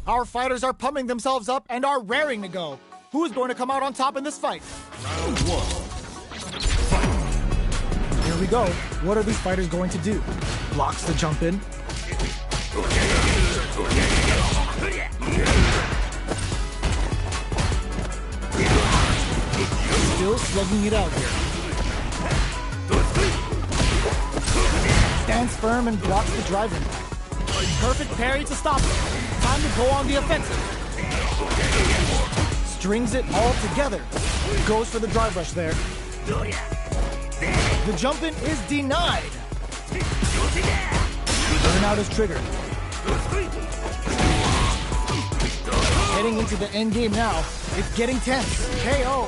Our fighters are pumping themselves up and are raring to go. Who is going to come out on top in this fight? Round one. Fight. Here we go. What are these fighters going to do? Blocks the jump in. Still slugging it out here. Stands firm and blocks the drive impact. Perfect parry to stop it. Time to go on the offensive. Strings it all together. Goes for the drive rush there. The jump in is denied. Burnout is triggered. Heading into the end game now. It's getting tense. KO.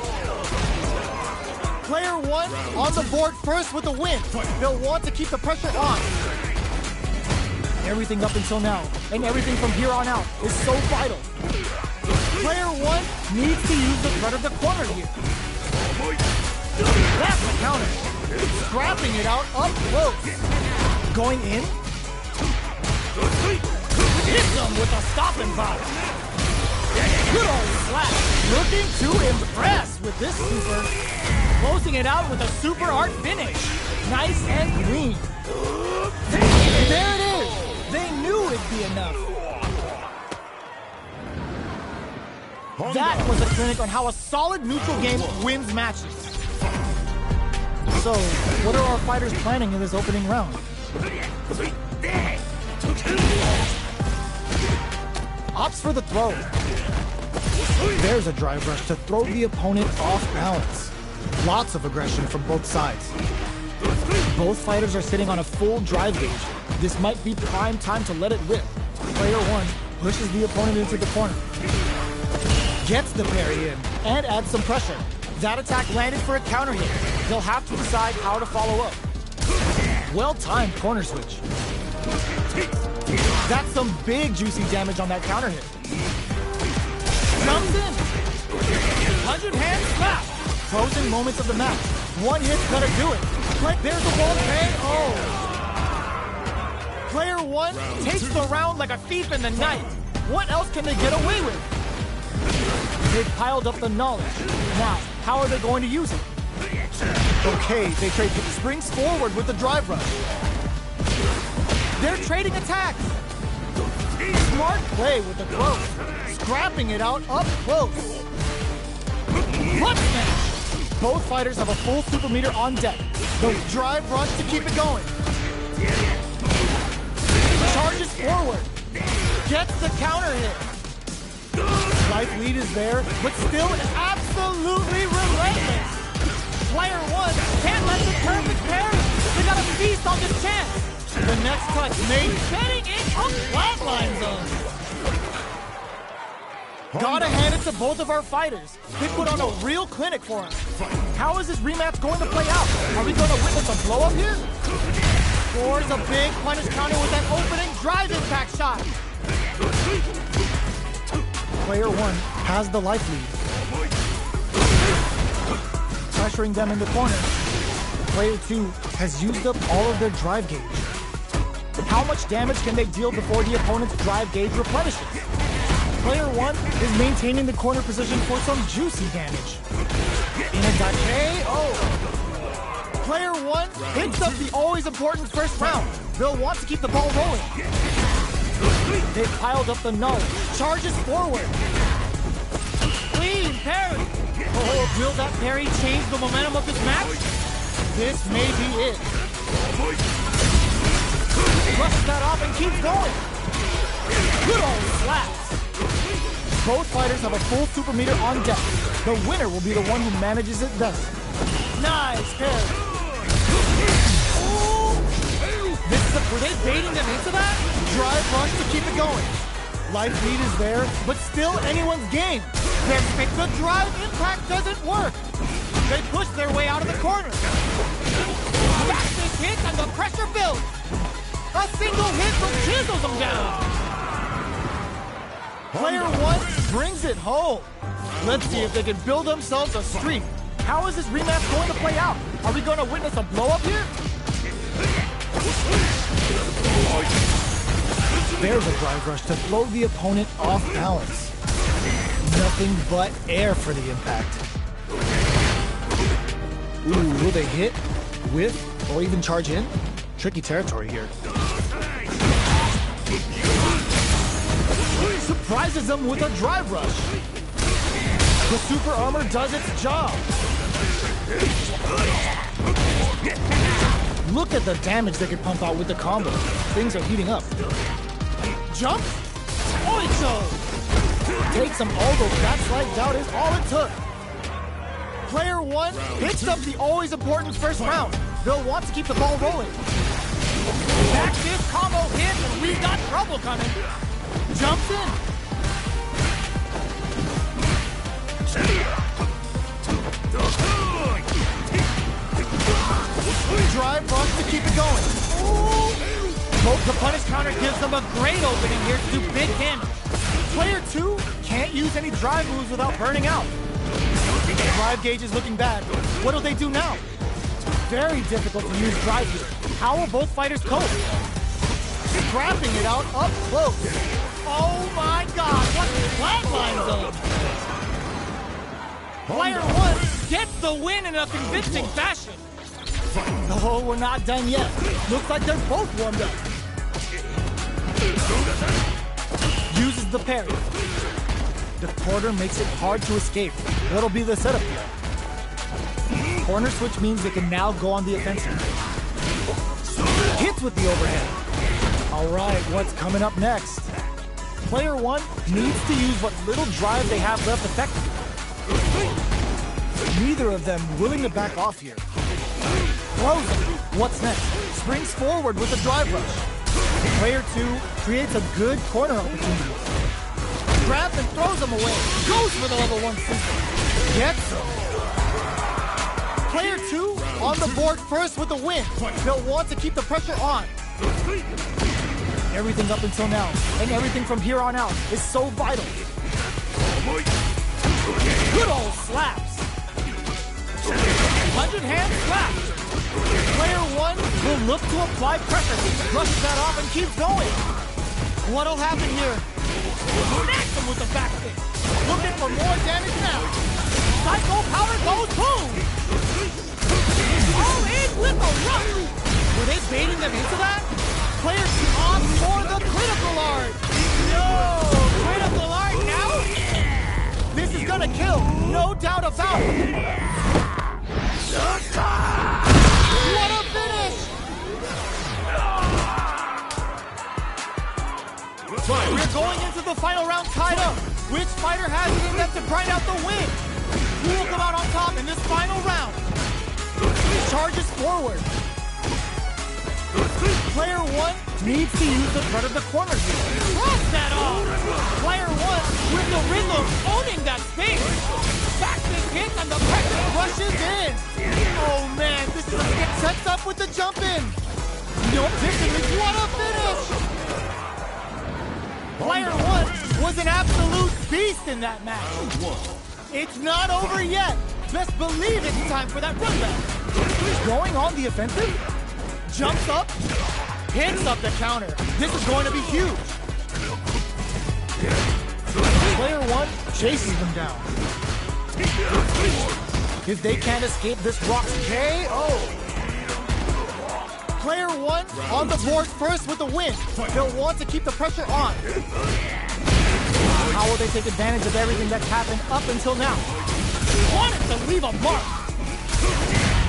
Player 1 on the board first with the win. They'll want to keep the pressure on. Everything up until now, and everything from here on out, is so vital. Player 1 needs to use the front of the corner here. That's the counter. Scrapping it out up close. Going in. Hits them with a stopping box. Good old slap. Looking to impress with this super. Closing it out with a super art finish. Nice and clean. There it is. They knew it'd be enough. That was a clinic on how a solid neutral game wins matches. So, what are our fighters planning in this opening round? Opts for the throw. There's a drive rush to throw the opponent off balance. Lots of aggression from both sides. Both fighters are sitting on a full drive gauge. This might be prime time to let it rip. Player 1 pushes the opponent into the corner. Gets the parry in and adds some pressure. That attack landed for a counter hit. They'll have to decide how to follow up. Well-timed corner switch. That's some big juicy damage on that counter hit. Comes in. 100-hand slap. Closing moments of the match. One hit's gonna do it. There's the wall KO. Player 1 takes the round like a thief in the night. What else can they get away with? They've piled up the knowledge. Now, how are they going to use it? Okay, they trade springs forward with the drive rush. They're trading attacks. Smart play with the throw. Scrapping it out up close. Front smash. Both fighters have a full super meter on deck. The drive rush to keep it going. Charges forward. Gets the counter hit. Life lead is there, but still absolutely relentless. Player 1 can't let the perfect parry. They gotta feast on this chance. The next touch made setting it a flatline zone. Gotta hand it to both of our fighters. They put on a real clinic for us. How is this rematch going to play out? Are we going to witness a blow up here? Scores a big punish counter with that opening drive impact shot. Player 1 has the life lead. Pressuring them in the corner. Player 2 has used up all of their drive gauge. How much damage can they deal before the opponent's drive gauge replenishes? Player 1 is maintaining the corner position for some juicy damage. In a KO. Player 1 hits up the always important first round. They'll want to keep the ball rolling. They've piled up the knowledge. Charges forward. Clean parry. Oh, will that parry change the momentum of this match? This may be it. Brushes that off and keeps going. Good old slaps. Both fighters have a full super meter on deck. The winner will be the one who manages it best. Nice parry. Were they baiting them into that? Drive rush to keep it going. Life lead is there, but still anyone's game. The drive impact doesn't work. They push their way out of the corner. That's this hit and the pressure builds. A single hit chisels them down. Player 1 brings it home. Let's see if they can build themselves a streak. How is this rematch going to play out? Are we going to witness a blow up here? There's a drive rush to throw the opponent off balance. Nothing but air for the impact. Ooh, will they hit, whiff, or even charge in? Tricky territory here. Surprises them with a drive rush. The super armor does its job. Look at the damage they could pump out with the combo. Things are heating up. Jump? Oicho! Takes them although that slight doubt is all it took. Player 1 hits up the always important first round. They'll want to keep the ball rolling. Back this combo hit and we got trouble. trouble coming. Jumps in. Drive rush to keep it going. The punish counter gives them a great opening here to do big damage. Player 2 can't use any drive moves without burning out. Drive gauge is looking bad. What will they do now? Very difficult to use drive here. How will both fighters cope? Scrapping it out up close. Oh my god, what flatline zone! Player 1 gets the win in a convincing fashion. Oh, we're not done yet. Looks like they're both warmed up. Uses the parry. The corner makes it hard to escape. What'll be the setup here? Corner switch means they can now go on the offensive. Hits with the overhead. All right, what's coming up next? Player 1 needs to use what little drive they have left effectively. Neither of them willing to back off here. Throws him. What's next? Springs forward with a drive rush. Player 2 creates a good corner opportunity. Grabs and throws him away. Goes for the level 1 super. Gets him. Player 2 on the board first with the win. They'll want to keep the pressure on. Everything up until now, and everything from here on out, is so vital. Good old slaps. 100-hand slap. Player 1 will look to apply pressure. Brushes that off and keeps going. What'll happen here? Snacks him with the back fist. Looking for more damage now. Psycho power goes boom. All in with a rush. Were they baiting them into that? Player 2 on for the critical art. No, critical art now? This is gonna kill, no doubt about it. What a finish! We're going into the final round tied up. Which fighter has it in them to grind out the win? Who will come out on top in this final round? Charges forward. Player 1 needs to use the threat of the corner here. Cross that off! Player 1 with the rhythm owning that space. Back this hit and the pressure rushes in. Oh man, this is a get sets up with the jump in. No distance, what a finish! Player 1 was an absolute beast in that match. It's not over yet. Best believe it's time for that run back. Going on the offensive, jumps up, hits up the counter. This is going to be huge. Player 1 chases them down. If they can't escape this rock's KO. Player 1 on the board first with the win. They'll want to keep the pressure on. How will they take advantage of everything that's happened up until now? Wanted to leave a mark.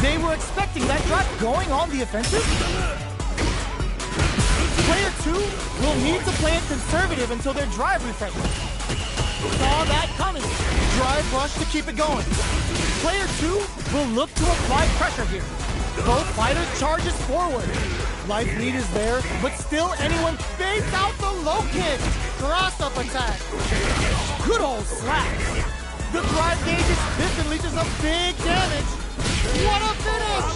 They were expecting that drive going on the offensive. Player 2 will need to play it conservative until their drive refreshes. Saw that coming. Drive rush to keep it going. Player 2 will look to apply pressure here. Both fighters charges forward. Life lead is there, but still anyone fades out the low kick. Cross-up attack. Good old slap. The drive gauges piston leaches a big damage. What a finish!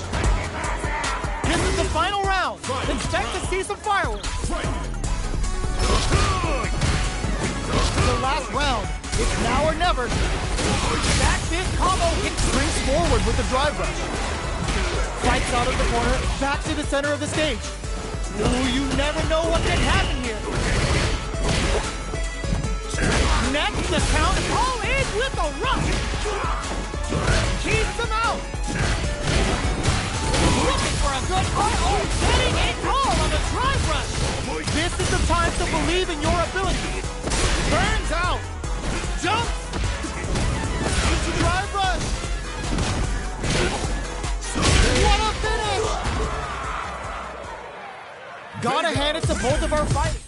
This is the final round. Expect to see some fireworks. The last round. It's now or never. Back this combo hit springs forward with the drive rush. Fights out of the corner, back to the center of the stage. Ooh, you never know what can happen here. Next, the count all in with a rush. Keeps him out. Looking for a good fight. Oh, getting it all on the drive rush. This is the time to believe in your ability. Burns out. Jumps. Drive rush. What a finish! Gotta hand it to both of our fighters.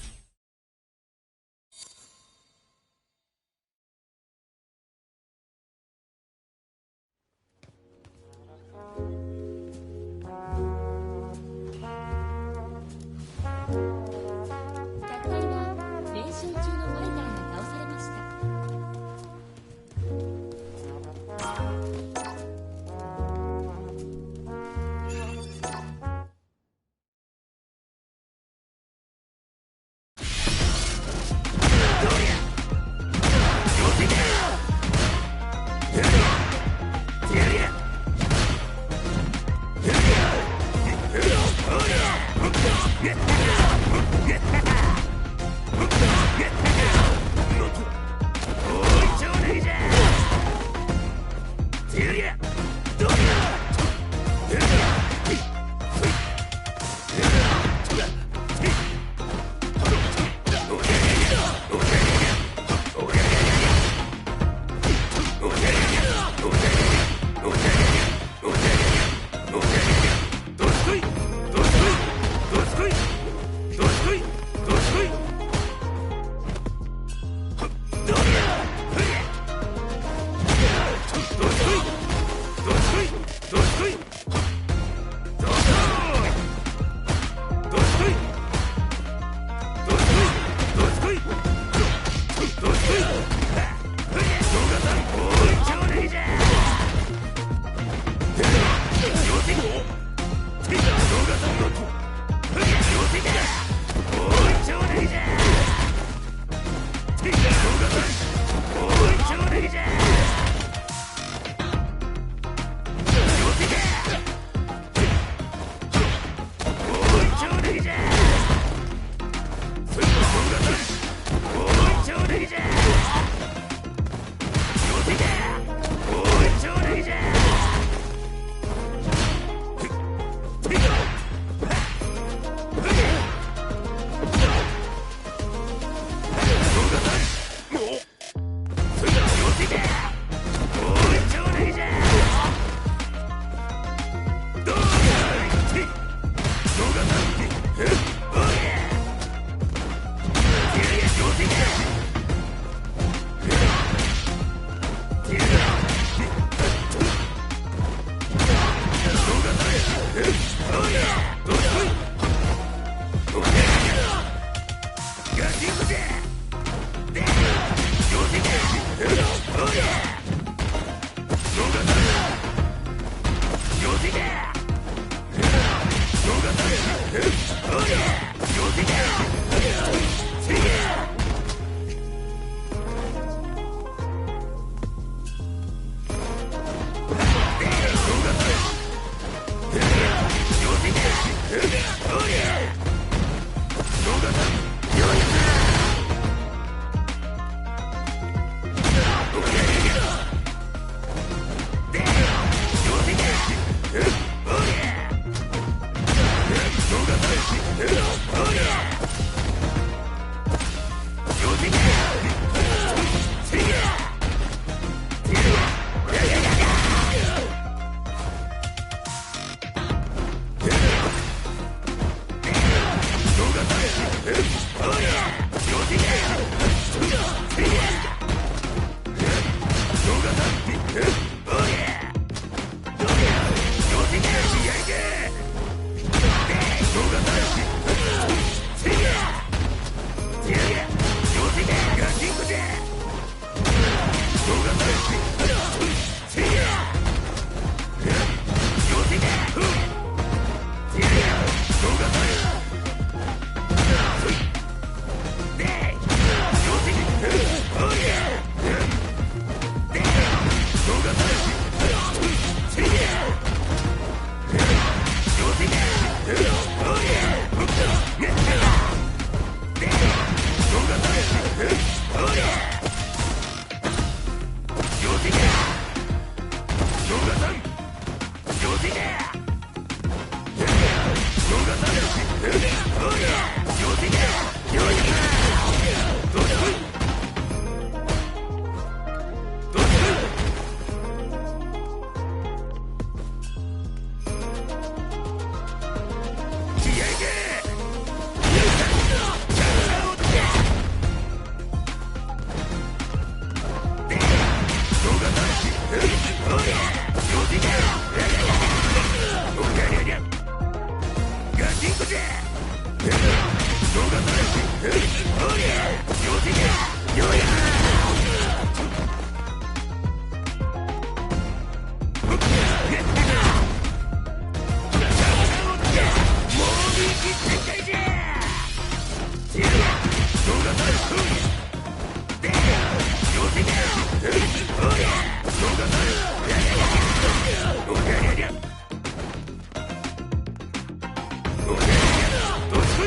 ど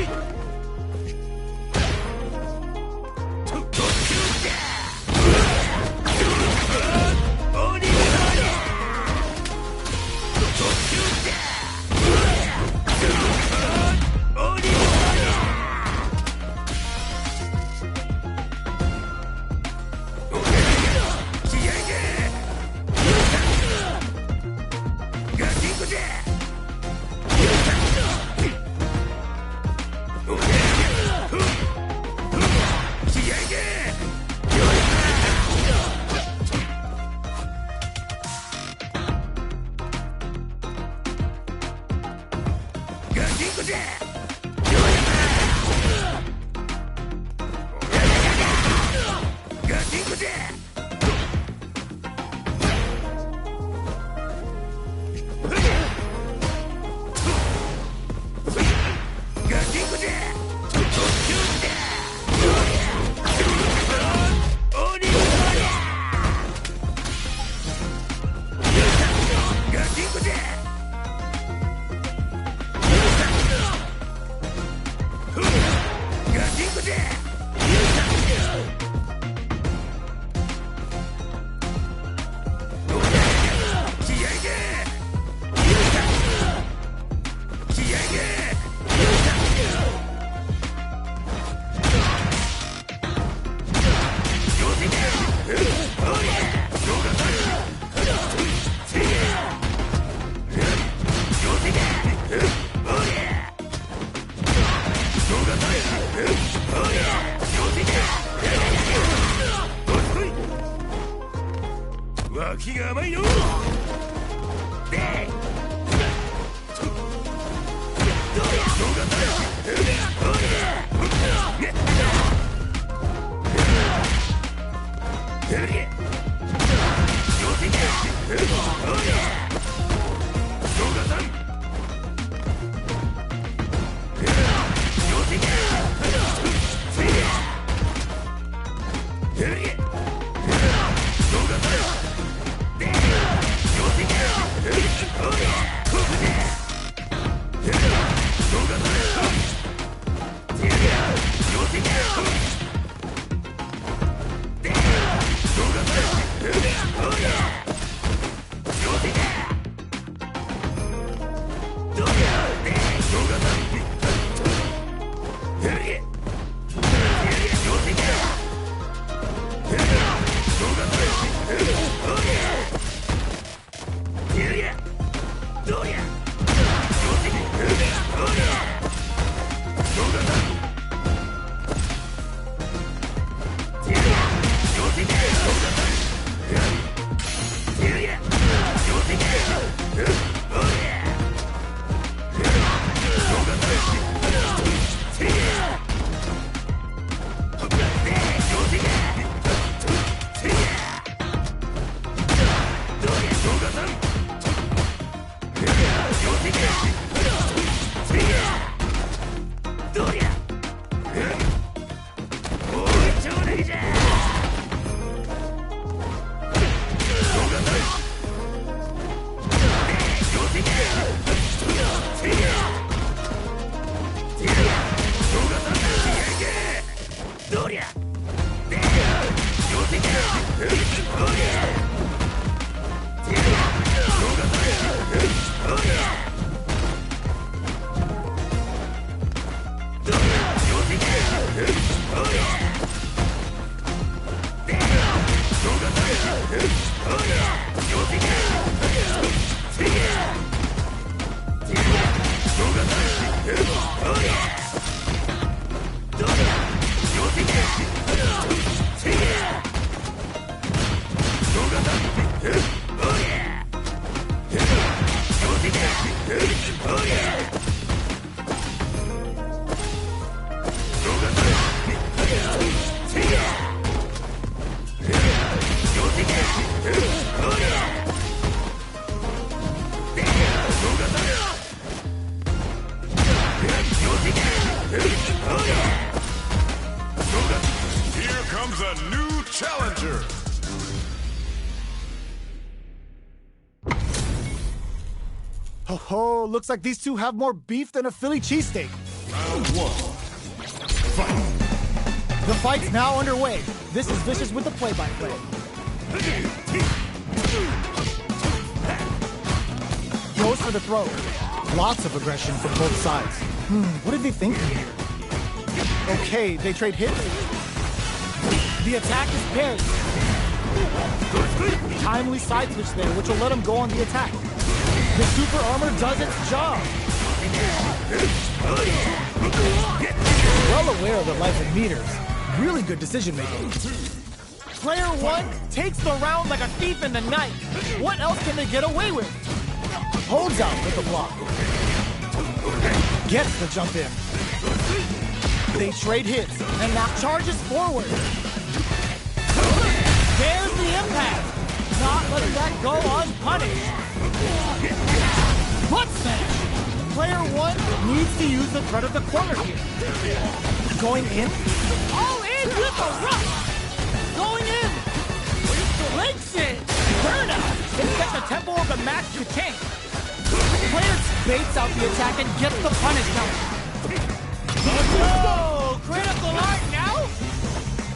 脇が甘いのでOh, looks like these two have more beef than a Philly cheesesteak. Round one. Fight. The fight's now underway. This is Vicious with the play-by-play. Goes for the throw. Lots of aggression from both sides. What did they think here? Okay, they trade hits. The attack is paired. Timely side switch there, which will let him go on the attack. The super armor does its job. aware of the life and meters. Really good decision making. Player 1 takes the round like a thief in the night. What else can they get away with? Holds out with the block. Gets the jump in. They trade hits, and now charges forward. There's the impact. Not letting that go unpunished. Butt smash. Player 1 needs to use the threat of the corner here. Going in. All in with a rush. Going in. Leg sit. Burnout. Expect the tempo of the match to change. Player baits out the attack and gets the punish count. Oh, critical art now?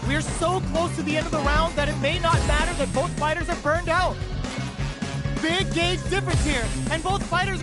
We're so close to the end of the round that it may not matter that both fighters are burned out. Big gauge difference here, and both fighters...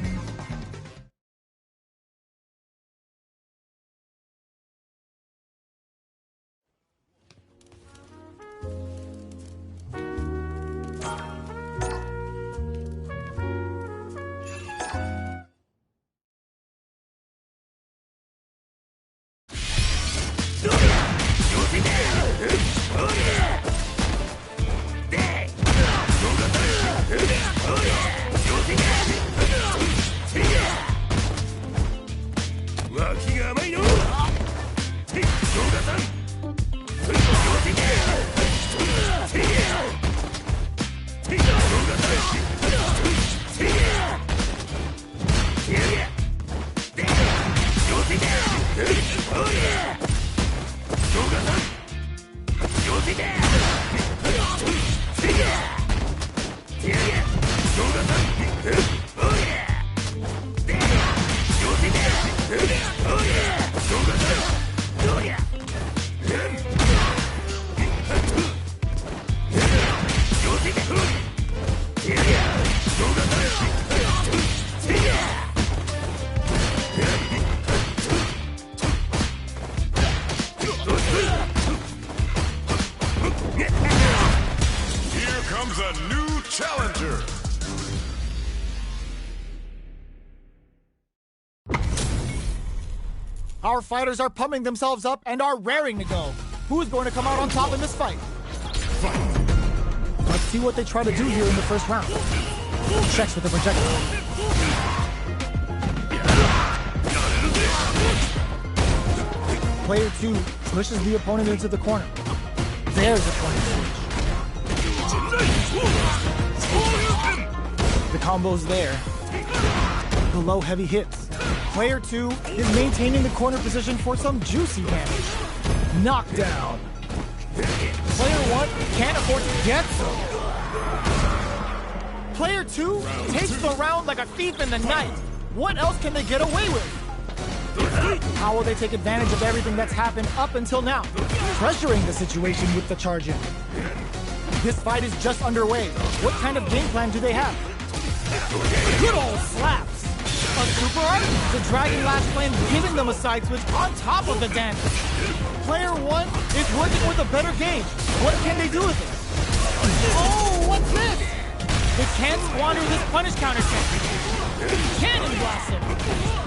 Our fighters are pumping themselves up and are raring to go. Who's going to come out on top in this fight? Let's see what they try to do here in the first round. Checks with the projectile. Player 2 pushes the opponent into the corner. There's a corner switch. The combo's there. The low heavy hits. Player 2 is maintaining the corner position for some juicy damage. Knockdown. Player 1 can't afford to get some. Player 2 takes the round like a thief in the night. What else can they get away with? How will they take advantage of everything that's happened up until now? Pressuring the situation with the charge in. This fight is just underway. What kind of game plan do they have? Good old slaps. A super art? The Dragon Lash Flame giving them a side switch on top of the damage. Player 1 is working with a better gauge. What can they do with it? Oh, what's this? They can't squander this punish counter check. Cannon blast him.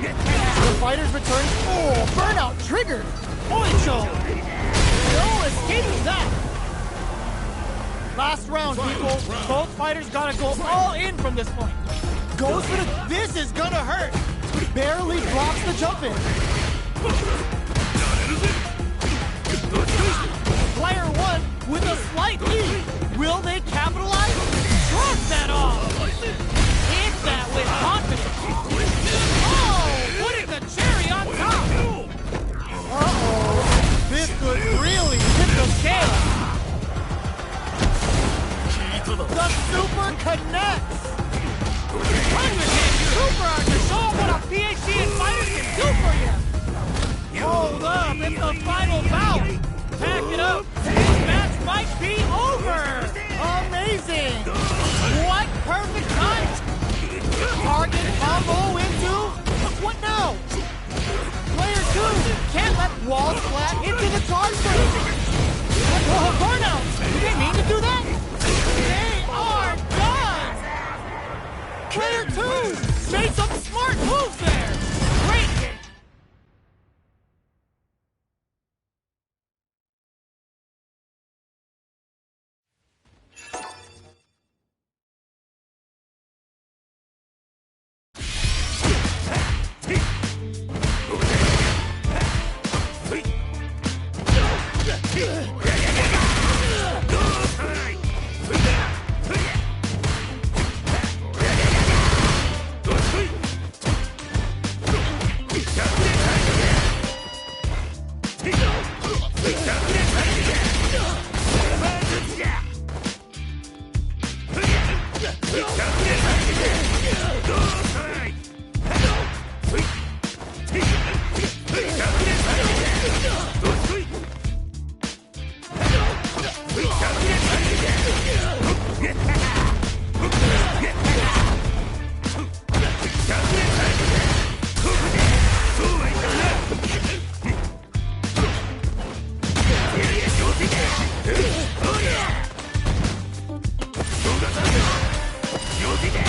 The fighters return. Oh, burnout triggered. Oicho. No escaping that. Last round, people. Both fighters gotta go all in from this point. Goes for the... This is gonna hurt. Barely blocks the jump in. Player 1 with a slight lead. Will they capitalize? Shrugs that off. Hit that with confidence. Oh, putting the cherry on top. Uh-oh. This could really tip the scale. The super connects. Super art to show what a PhD in fighters can do for you. Hold up, it's the final bout. Pack it up. This match might be over. Amazing. What perfect time. Target combo into... What now? Player 2 can't let walls flat into the charge boost. Oh, burnout. Did they mean to do that? They are done. Player 2 made some smart moves there. Great. You'll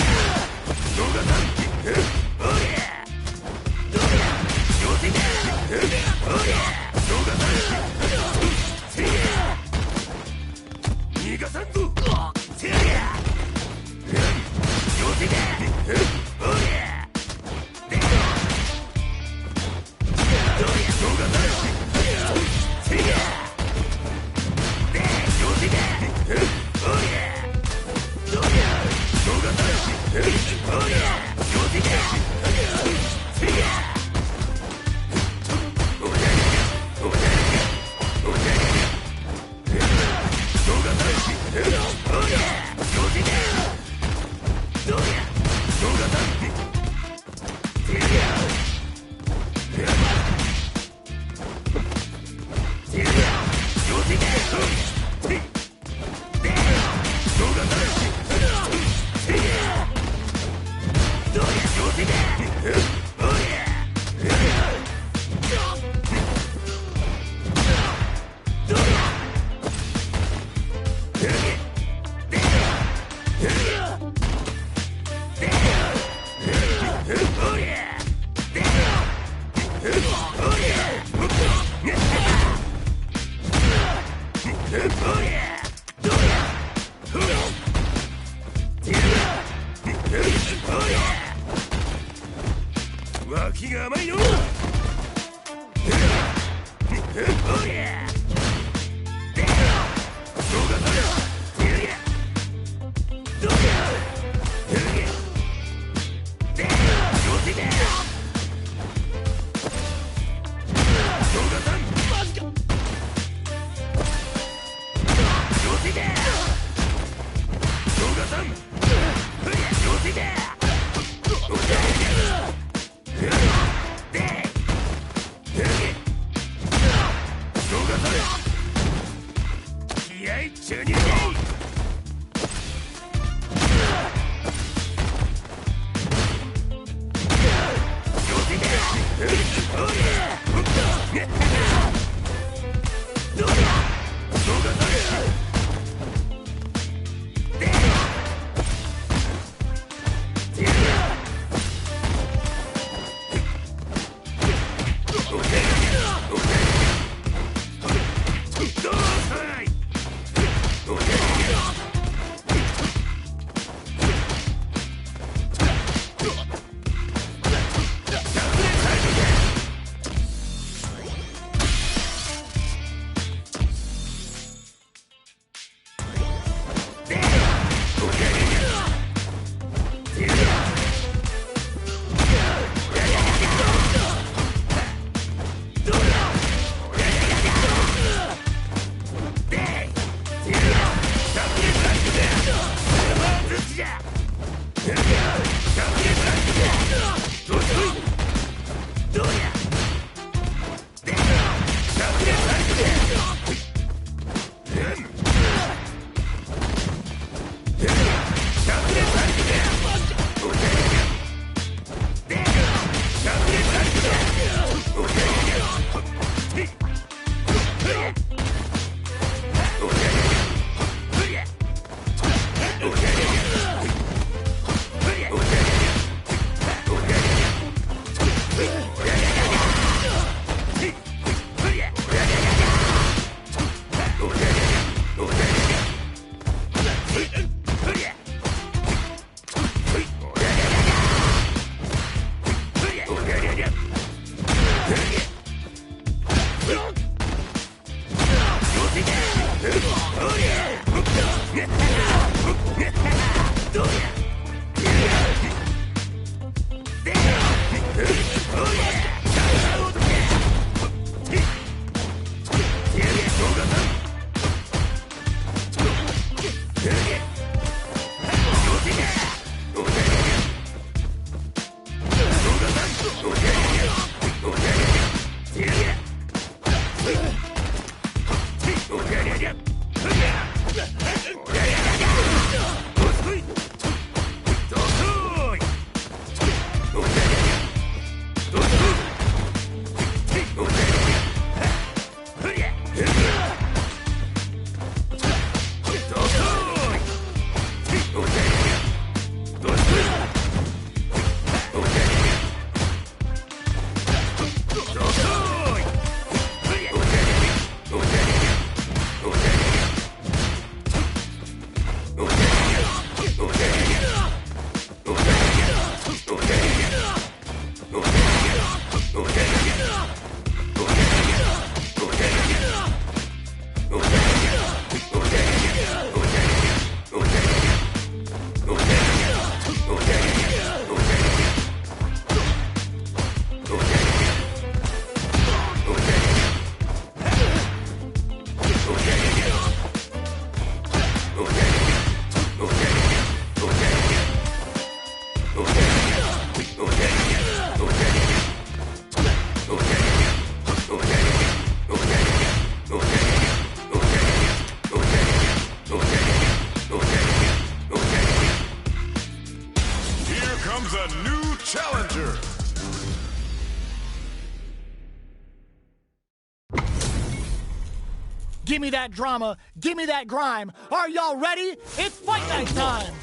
Give me that drama. Give me that grime. Are y'all ready? It's fight night time.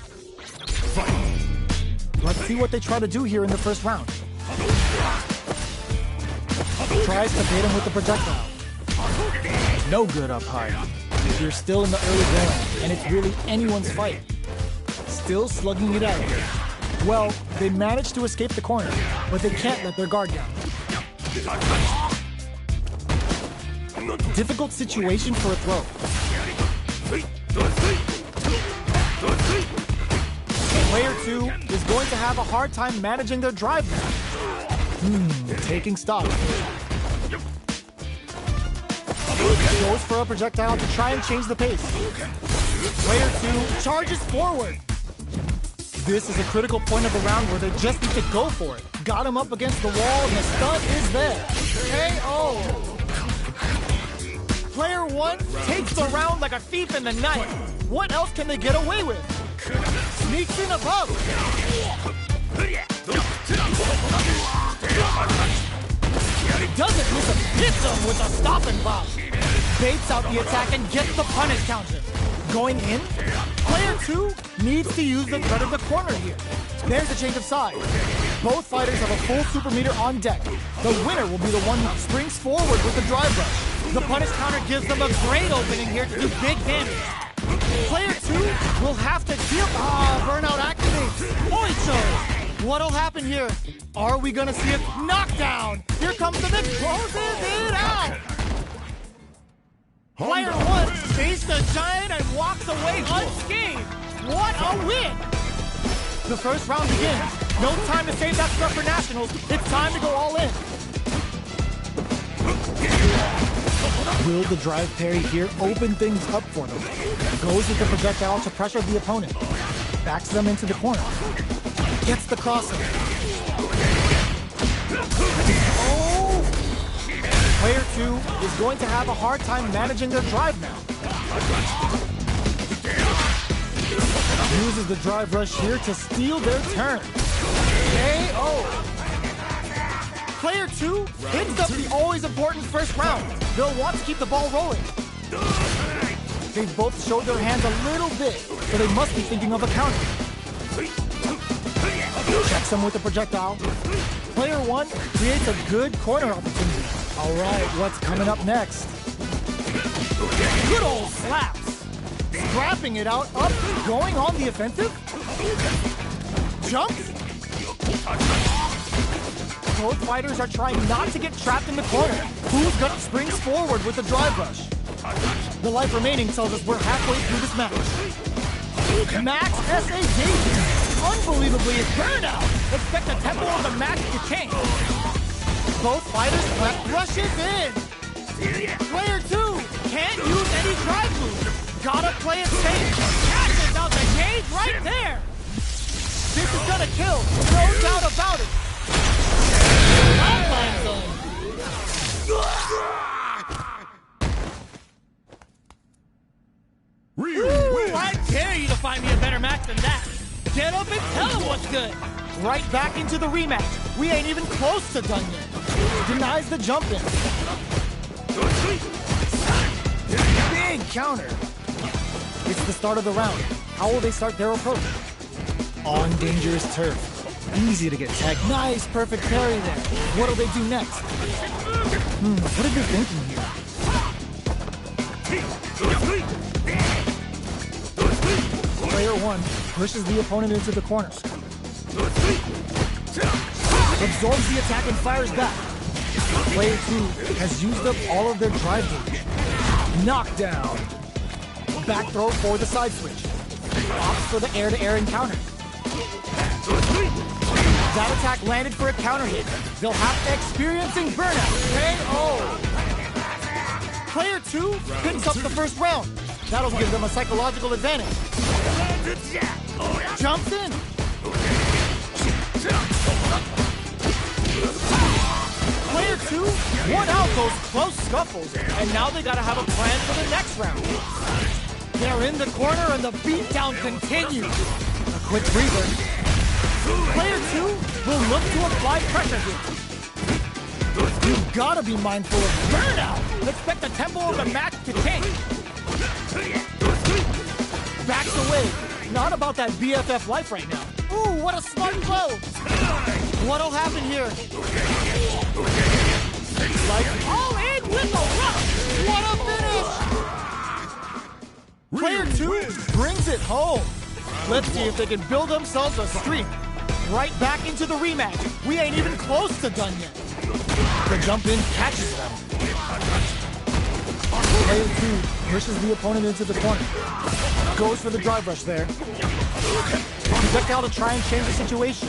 Let's see what they try to do here in the first round. Tries to bait him with the projectile. No good up high. You're still in the early going, and it's really anyone's fight. Still slugging it out here. Well, they managed to escape the corner, but they can't let their guard down. Difficult situation for a throw. Player 2 is going to have a hard time managing their drive now. Taking stock. Goes for a projectile to try and change the pace. Player 2 charges forward. This is a critical point of the round where they just need to go for it. Got him up against the wall and the stun is there. KO! Player 1 takes the round like a thief in the night. What else can they get away with? Sneaks in above. Doesn't miss him, hits him with a stopping bomb. Baits out the attack and gets the punish counter. Going in, player 2 needs to use the threat of the corner here. There's a change of sides. Both fighters have a full super meter on deck. The winner will be the one who springs forward with the drive rush. The punish counter gives them a great opening here to do big damage. Player 2 will have to deal. Burnout activates. Oicho! What'll happen here? Are we gonna see a knockdown? Here comes the mix. Closes it out! Player 1 faced the giant and walks away unscathed. What a win! The first round begins. No time to save that stuff for nationals. It's time to go all in. Will the drive parry here open things up for them? Goes with the projectile to pressure the opponent. Backs them into the corner. Gets the crosser. Oh! Player 2 is going to have a hard time managing their drive now. Uses the drive rush here to steal their turn. KO! Player 2 hits up the always important first round. They'll want to keep the ball rolling. They've both showed their hands a little bit, so they must be thinking of a counter. Checks him with a projectile. Player 1 creates a good corner opportunity. All right, what's coming up next? Good old slaps. Scrapping it out, up, going on the offensive. Jumps. Both fighters are trying not to get trapped in the corner. Who's gonna springs forward with the drive rush? The life remaining tells us we're halfway through this match. Max SAD. Unbelievably, it's burnout. Expect the tempo of the match to change. Both fighters rushes in. Player 2 can't use any drive moves. Gotta play it safe. Catches out the gauge right there. This is gonna kill. No doubt about it. Outline zone. Ooh, I dare you to find me a better match than that. Get up and tell him what's good. Right back into the rematch. We ain't even close to done yet. Denies the jump in. Big counter. It's the start of the round. How will they start their approach? On dangerous turf. Easy to get tagged. Nice, perfect parry there. What'll they do next? What are they thinking here? Player 1 pushes the opponent into the corner. Absorbs the attack and fires back. Player 2 has used up all of their drive gauge. Knockdown. Back throw for the side switch. Opts for the air-to-air encounter. That attack landed for a counter hit. They'll have experiencing burnout. KO. Player 2 picks up the first round. That'll give them a psychological advantage. Jumps in. Player 2 won out those close scuffles, and now they gotta have a plan for the next round. They're in the corner and the beatdown continues. A quick breather. Player 2 will look to apply pressure here. You've gotta be mindful of burnout. Expect a tempo of the match to change. Backs away. Not about that BFF life right now. Ooh, what a smart throw! What'll happen here? Like, All in with a rush! What a finish! Player 2 brings it home. Let's see if they can build themselves a streak. Right back into the rematch. We ain't even close to done yet. The jump in catches them. Player 2 pushes the opponent into the corner. Goes for the drive rush there. Projectile to try and change the situation.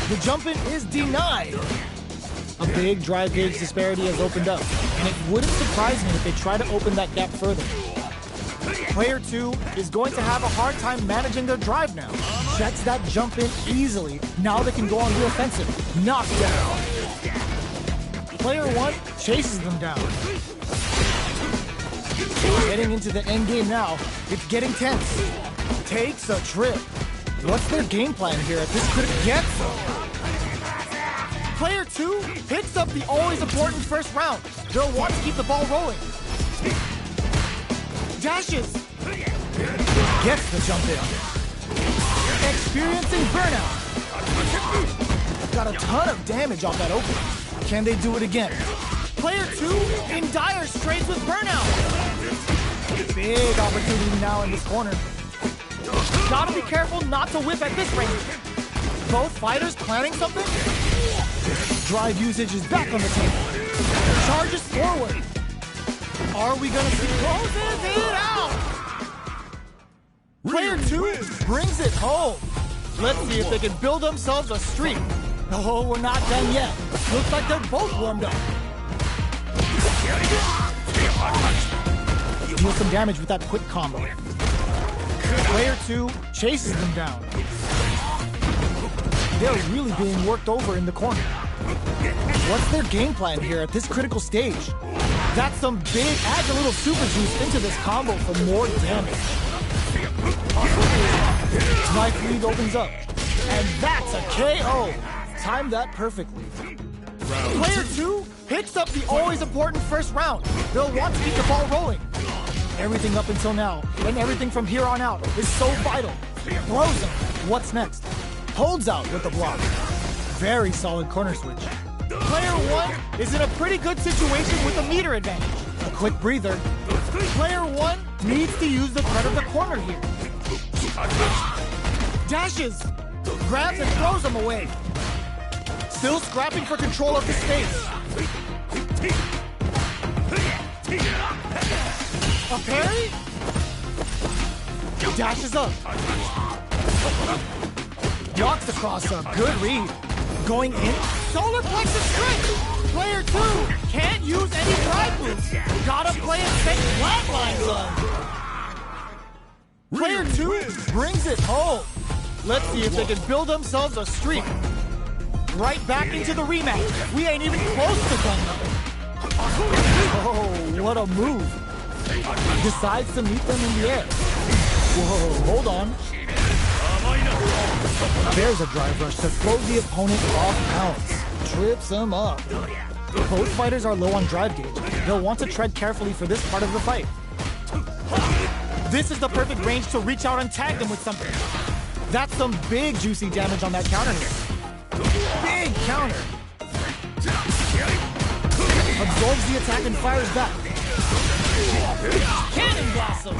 The jump in is denied. A big drive gauge disparity has opened up, and it wouldn't surprise me if they try to open that gap further. Player 2 is going to have a hard time managing their drive now. Checks that jump in easily. Now they can go on the offensive. Knockdown. Player 1 chases them down. Getting into the end game now. It's getting tense. Takes a trip. What's their game plan here if this could get them? Player 2 picks up the always important first round. They'll want to keep the ball rolling. Dashes. Gets the jump in. Experiencing burnout. Got a ton of damage off that opening. Can they do it again? Player 2 in dire straits with burnout. Big opportunity now in this corner. Gotta be careful not to whip at this range. Both fighters planning something? Drive usage is back on the table. Charges forward. Are we gonna see? Closes it out! Player 2 brings it home. Let's see if they can build themselves a streak. Oh, we're not done yet. Looks like they're both warmed up. Deal some damage with that quick combo. Player 2 chases them down. They're really being worked over in the corner. What's their game plan here at this critical stage? That's some big, adds a little super juice into this combo for more damage. Knife lead opens up. And that's a KO. Timed that perfectly. Player 2 picks up the always important first round. They'll want to keep the ball rolling. Everything up until now, and everything from here on out, is so vital. Throws him. What's next? Holds out with the block. Very solid corner switch. Player 1 is in a pretty good situation with a meter advantage. A quick breather. Player 1 needs to use the threat of the corner here. Dashes. Grabs and throws him away. Still scrapping for control of the space. A parry? Dashes up. Walks across a good read. Going in. Solar plexus strike. Player 2 can't use any drive moves. Gotta play it safe. Flatlines on. Player 2 brings it home. Let's see if they can build themselves a streak. Right back into the rematch. We ain't even close to done nothing. Oh, what a move. Decides to meet them in the air. Whoa, hold on. There's a drive rush to throw the opponent off balance. Trips him up. Both fighters are low on drive gauge. They'll want to tread carefully for this part of the fight. This is the perfect range to reach out and tag them with something. That's some big juicy damage on that counter hit. Big counter. Absorbs the attack and fires back. Cannon blossom!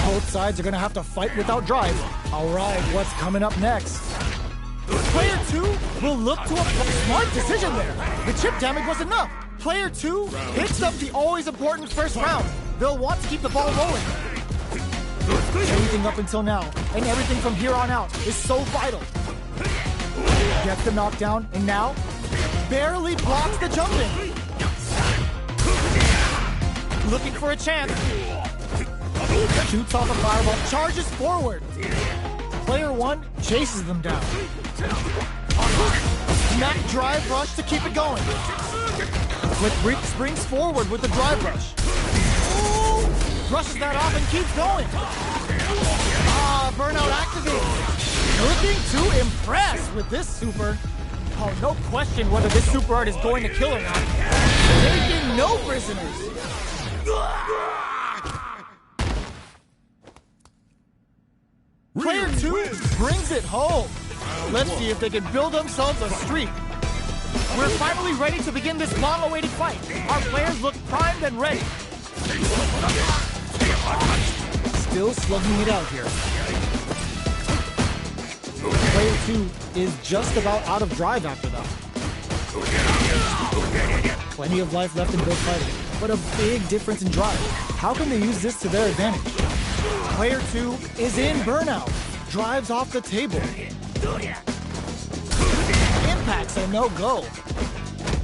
Both sides are gonna have to fight without drive. All right, what's coming up next? Player 2 will look to a smart decision there. The chip damage was enough. Player 2 picks up the always important first round. They'll want to keep the ball rolling. Everything up until now, and everything from here on out, is so vital. Gets the knockdown, and now barely blocks the jump in. Looking for a chance. Shoots off a fireball, charges forward. Player 1 chases them down. Smack drive rush to keep it going. Quick break springs forward with the drive rush. Ooh, brushes that off and keeps going. Burnout activated. Looking to impress with this super. Oh, no question whether this super art is going to kill or not. Taking no prisoners. Player 2 brings it home. Let's see if they can build themselves a streak. We're finally ready to begin this long-awaited fight. Our players look primed and ready. Still slugging it out here. Player 2 is just about out of drive after that. Plenty of life left in both fighters, but a big difference in drive. How can they use this to their advantage? Player 2 is in burnout. Drives off the table. Impacts a no-go.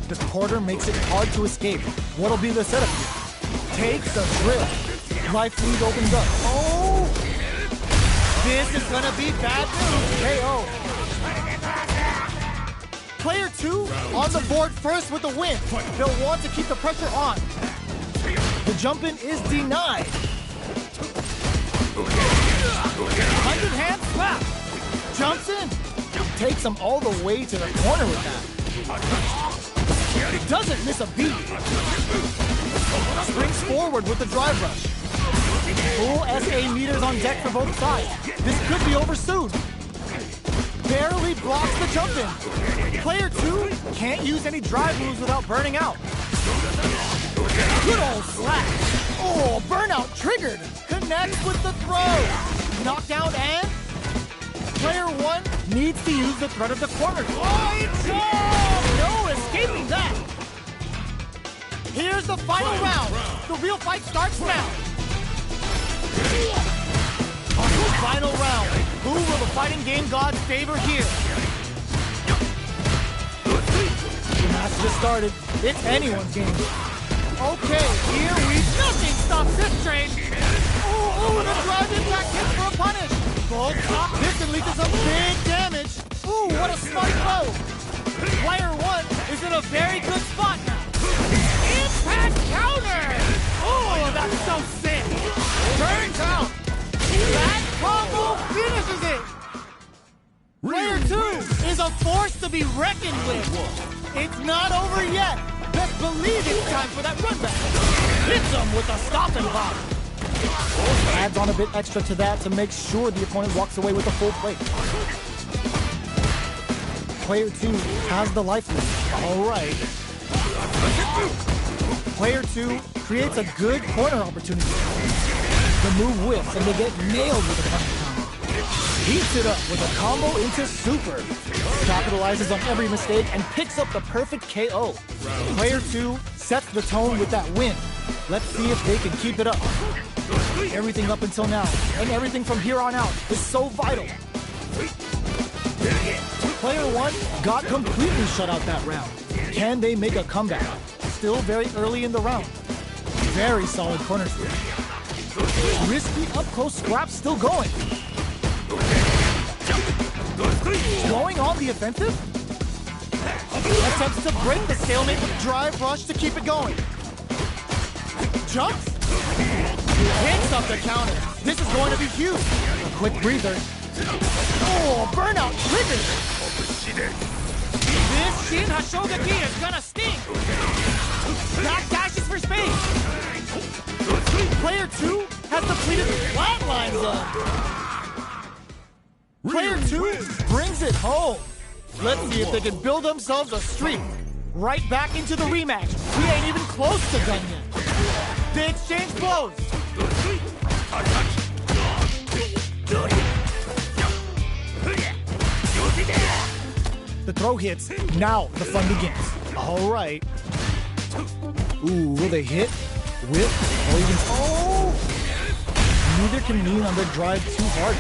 The quarter makes it hard to escape. What'll be the setup here? Takes a trip. Life lead opens up. Oh! This is gonna be bad news. KO. Player 2 on the board first with the win. They'll want to keep the pressure on. The jump-in is denied. Underhand slap. Jumps in. Takes him all the way to the corner with that. Doesn't miss a beat. Springs forward with the drive rush. Full SA meters on deck for both sides. This could be over soon. Barely blocks the jump-in. Player 2 can't use any drive moves without burning out. Good old slap. Oh, burnout triggered. Connects with the throw. Knockdown and Player 1 needs to use the threat of the corner. oh, it's no escaping that. Here's the final round. The real fight starts now. Final round. Who will the fighting game gods favor here? The match just started. It's anyone's game. Okay, here nothing stops this train. Oh, the drive impact hits for a punish. Both stop. This can lead to some big damage. Ooh, what a smart throw. Player 1 is in a very good spot now. Impact counter. Oh, that's so sick. Turns out. That combo finishes it. Player 2 is a force to be reckoned with. It's not over yet. Best believe it's time for that run back. Hits him with a stopping block. Adds on a bit extra to that to make sure the opponent walks away with a full plate. Player 2 has the life lead. All right. Player 2 creates a good corner opportunity. The move whiffs and they get nailed with a punch combo. Heats it up with a combo into super. Capitalizes on every mistake and picks up the perfect KO. Player 2 sets the tone with that win. Let's see if they can keep it up. Everything up until now, and everything from here on out, is so vital. Player 1 got completely shut out that round. Can they make a comeback? Still very early in the round. Very solid corner switch. Risky up-close scraps still going. Going on the offensive? Attempts to break the stalemate with drive rush to keep it going. Jumps? Hits up the counter. This is going to be huge. A quick breather. Oh, burnout triggered. This Shin Hashogaki is gonna sting. Back dashes for space. Player 2 has depleted the flatlines zone. Player 2 brings it home. Let's see if they can build themselves a streak. Right back into the rematch. We ain't even close to done yet. They exchange blows. The throw hits. Now the fun begins. All right. Ooh, will they hit? Whip? Or even... Oh! Neither can lean on their drive too hard.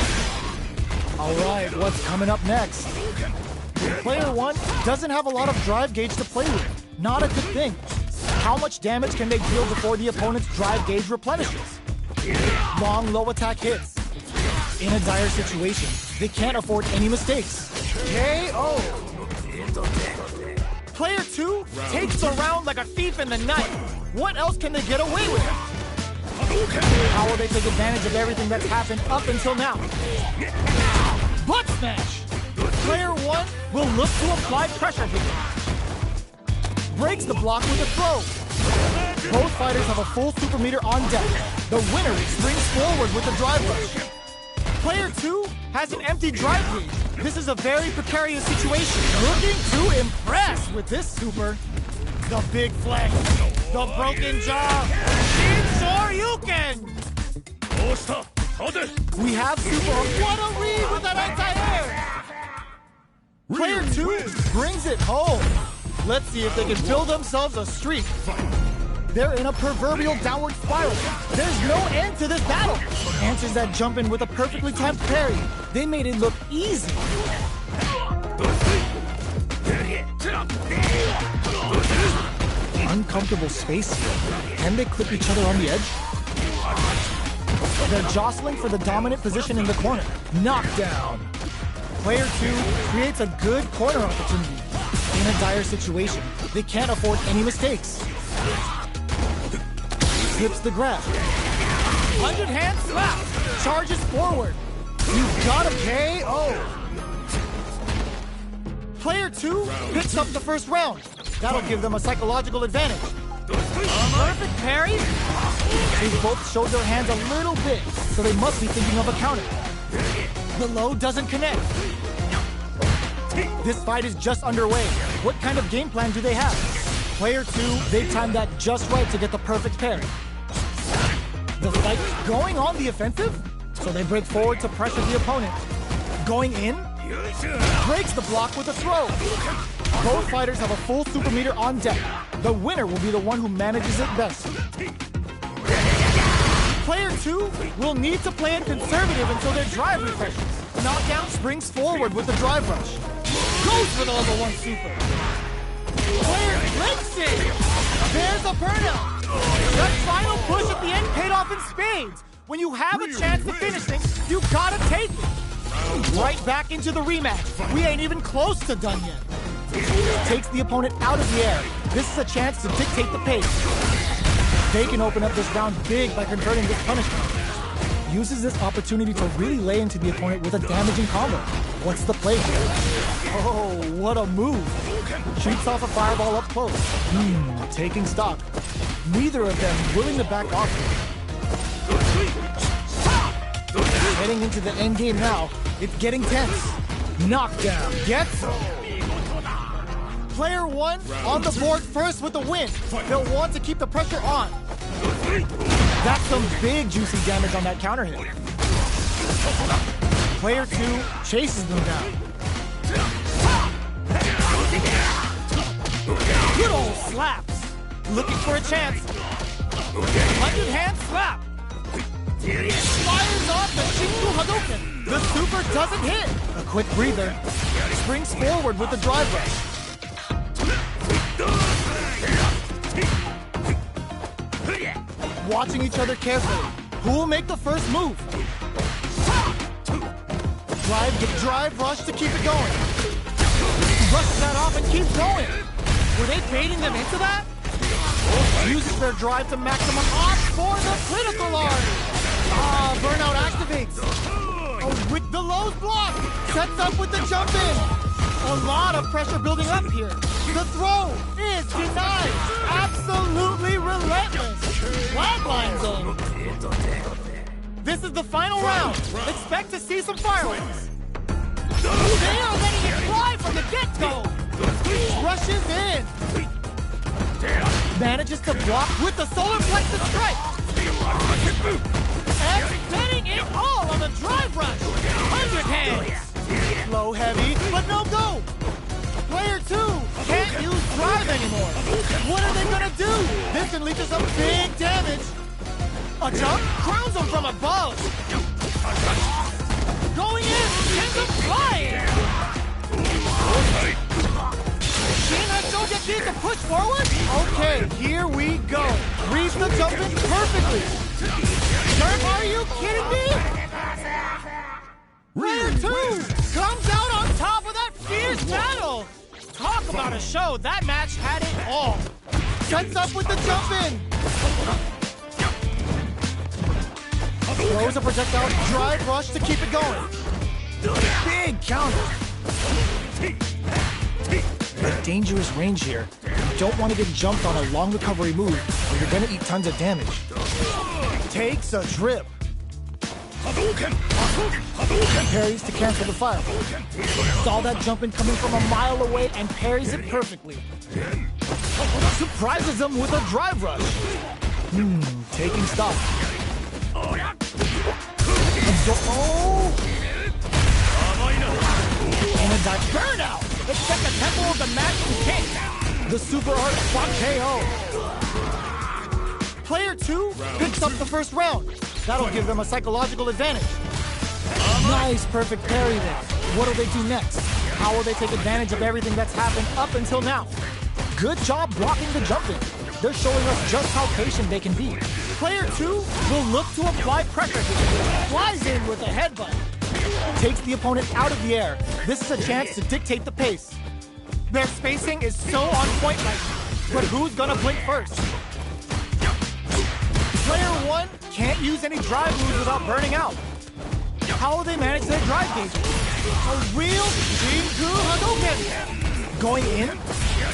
All right, what's coming up next? Player 1 doesn't have a lot of drive gauge to play with. Not a good thing. How much damage can they deal before the opponent's drive gauge replenishes? Long, low attack hits. In a dire situation, they can't afford any mistakes. KO! Player 2 takes the round like a thief in the night. What else can they get away with? How will they take advantage of everything that's happened up until now? Butt smash! Player 1 will look to apply pressure here. breaks the block with a throw. Both fighters have a full super meter on deck. The winner springs forward with the drive rush. Player 2 has an empty drive gauge. This is a very precarious situation. Looking to impress with this super. The big flex. The broken jaw. Shoryuken. We have super. What a read with that anti-air. Player 2 brings it home. Let's see if they can build themselves a streak. They're in a proverbial downward spiral. There's no end to this battle. Answers that jump in with a perfectly timed parry. They made it look easy. Uncomfortable space here. Can they clip each other on the edge? They're jostling for the dominant position in the corner. Knockdown. Player 2 creates a good corner opportunity. In a dire situation, they can't afford any mistakes. Slips the grab. 100-hand slap. Charges forward. You've got a KO. Player 2 picks up the first round. That'll give them a psychological advantage. Perfect parry. They both showed their hands a little bit, so they must be thinking of a counter. The low doesn't connect. This fight is just underway. What kind of game plan do they have? Player 2, they timed that just right to get the perfect parry. The fight going on the offensive, so they break forward to pressure the opponent. Going in, breaks the block with a throw. Both fighters have a full super meter on deck. The winner will be the one who manages it best. Player 2 will need to play it conservative until their drive refreshes. Knockdown springs forward with the drive rush. Goes for the level 1 super. Player flips it. There's a burnout. That final push at the end paid off in spades. When you have a chance to finish things, you gotta take it. Right back into the rematch. We ain't even close to done yet. Takes the opponent out of the air. This is a chance to dictate the pace. They can open up this round big by converting this punishment. Uses this opportunity to really lay into the opponent with a damaging combo. What's the play here? Oh, what a move. Shoots off a fireball up close. Taking stock. Neither of them willing to back off. Heading into the end game now. It's getting tense. Knockdown. Gets Player 1 on the board first with the win. They'll want to keep the pressure on. That's some big juicy damage on that counter hit. Player 2 chases them down. Good old slaps. Looking for a chance. 100-hand slap. Fires off the Shinku Hadouken. The super doesn't hit. A quick breather. Springs forward with the drive rush. Watching each other carefully. Who will make the first move? Drive rush to keep it going. Rushes that off and keeps going. Were they baiting them into that? Uses their drive to maximum odds for the critical arm. Burnout activates. With the lows block. Sets up with the jump in. A lot of pressure building up here. The throw is denied. Absolutely relentless. Flatline zone. This is the final round. Expect to see some fireworks. They are letting it fly from the get-go. Rushes in. Manages to block with the solar plexus strike. And spinning it all on the drive rush. 100 hands. Low heavy, but no go. Player 2 can't use drive anymore. What are they gonna do? This can lead to some big damage. A jump crowns him from above. Going in, ends up flying. Shin has Shogeki to push forward. Okay, here we go. Reads the jump in perfectly. Are you kidding me? Player 2 comes out on top of that fierce battle. Talk about a show. That match had it all. Sets up with the jump in. Throws a projectile drive rush to keep it going. Big counter. A dangerous range here. don't want to get jumped on a long recovery move, or you're gonna eat tons of damage. Takes a trip. Parries to cancel the fire. Saw that jump in coming from a mile away and parries it perfectly. Surprises him with a drive rush. Taking stock. And a dive burnout! Expect the tempo of the match to kick. The super hard spot KO. Player 2 picks up the first round. That'll give them a psychological advantage. Nice, perfect parry there. What'll they do next? How will they take advantage of everything that's happened up until now? Good job blocking the jumping. They're showing us just how patient they can be. Player 2 will look to apply pressure here. Flies in with a headbutt. Takes the opponent out of the air. This is a chance to dictate the pace. Their spacing is so on point right now. But who's gonna blink first? Player 1 can't use any drive moves without burning out. How will they manage their drive gauge? A real Jinku Hadouken! Going in?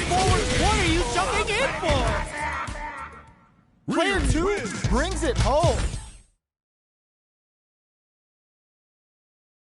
Forward, what are you jumping in for? Player 2 brings it home.